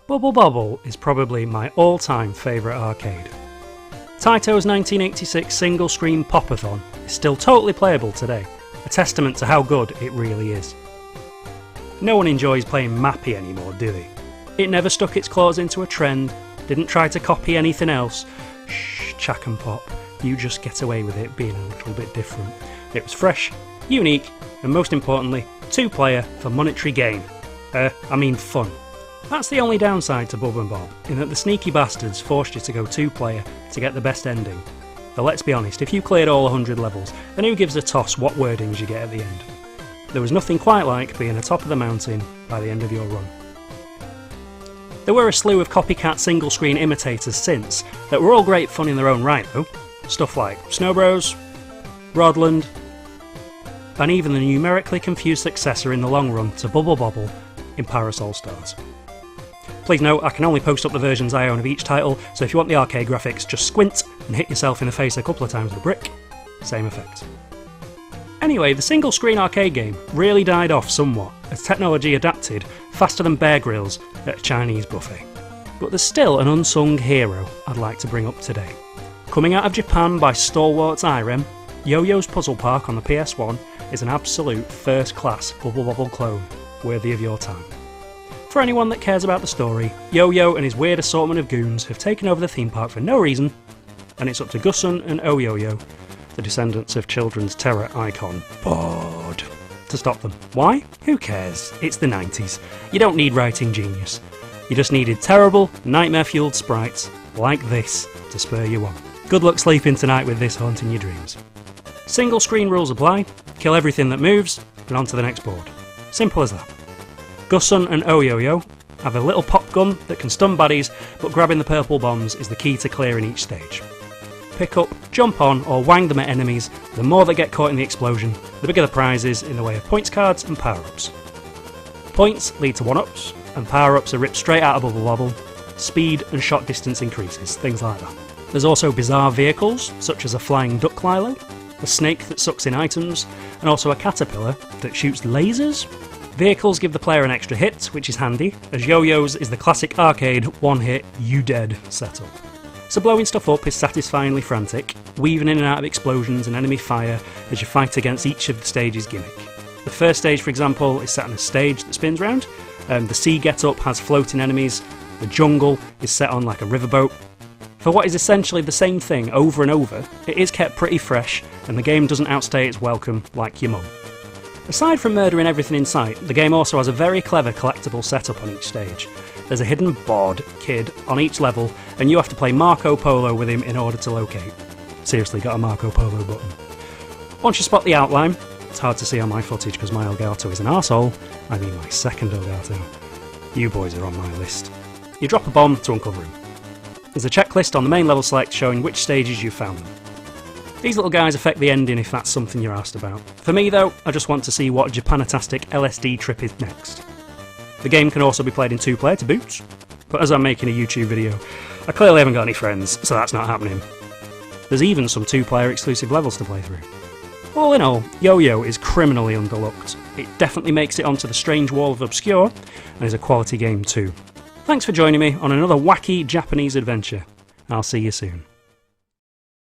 Bubble Bobble is probably my all-time favourite arcade. Taito's 1986 single-screen Pop-a-thon is still totally playable today, a testament to how good it really is. No one enjoys playing Mappy anymore, do they? It never stuck its claws into a trend, didn't try to copy anything else. Shh, Chack and Pop, you just get away with it being a little bit different. It was fresh, unique, and most importantly, two-player for monetary gain. Fun. That's the only downside to Bubble Bob, in that the sneaky bastards forced you to go two-player to get the best ending. Though let's be honest, if you cleared all 100 levels, then who gives a toss what wordings you get at the end? There was nothing quite like being atop of the mountain by the end of your run. There were a slew of copycat single-screen imitators since, that were all great fun in their own right though. Stuff like Snow Bros, Rodland, and even the numerically confused successor in the long run to Bubble Bobble in Parasol Stars. Please note, I can only post up the versions I own of each title, so if you want the arcade graphics, just squint and hit yourself in the face a couple of times with a brick. Same effect. Anyway, the single-screen arcade game really died off somewhat, as technology adapted faster than Bear Grylls at a Chinese buffet. But there's still an unsung hero I'd like to bring up today. Coming out of Japan by Stalwart's IREM, Yo-Yo's Puzzle Park on the PS1 is an absolute first-class Bubble Bobble clone, worthy of your time. For anyone that cares about the story, Yo-Yo and his weird assortment of goons have taken over the theme park for no reason, and it's up to Gussun and Oh-Yo-Yo, the descendants of children's terror icon Bod, to stop them. Why? Who cares? It's the 90s. You don't need writing genius. You just needed terrible, nightmare-fueled sprites like this to spur you on. Good luck sleeping tonight with this haunting your dreams. Single screen rules apply, kill everything that moves, and on to the next board. Simple as that. Gussun and Oh-Yo-Yo have a little pop gun that can stun baddies, but grabbing the purple bombs is the key to clearing each stage. Pick up, jump on, or wang them at enemies. The more that get caught in the explosion, the bigger the prizes in the way of points cards and power-ups. Points lead to one-ups, and power-ups are ripped straight out of Bubble Bobble. Speed and shot distance increases, things like that. There's also bizarre vehicles, such as a flying duck Lilo, a snake that sucks in items, and also a caterpillar that shoots lasers. Vehicles give the player an extra hit, which is handy, as Yo-Yo's is the classic arcade one-hit, you dead setup. So blowing stuff up is satisfyingly frantic, weaving in and out of explosions and enemy fire as you fight against each of the stage's gimmick. The first stage, for example, is set on a stage that spins round, the sea get-up has floating enemies, the jungle is set on like a riverboat. For what is essentially the same thing over and over, it is kept pretty fresh, and the game doesn't outstay its welcome like your mum. Aside from murdering everything in sight, the game also has a very clever collectible setup on each stage. There's a hidden bored kid on each level, and you have to play Marco Polo with him in order to locate. Seriously, got a Marco Polo button. Once you spot the outline, it's hard to see on my footage because my Elgato is an arsehole, I mean my second Elgato. You boys are on my list. You drop a bomb to uncover him. There's a checklist on the main level select showing which stages you've found them. These little guys affect the ending if that's something you're asked about. For me though, I just want to see what Japanatastic LSD trip is next. The game can also be played in two-player to boot, but as I'm making a YouTube video, I clearly haven't got any friends, so that's not happening. There's even some two-player exclusive levels to play through. All in all, Yo-Yo is criminally underlooked. It definitely makes it onto the strange wall of obscure, and is a quality game too. Thanks for joining me on another wacky Japanese adventure. I'll see you soon.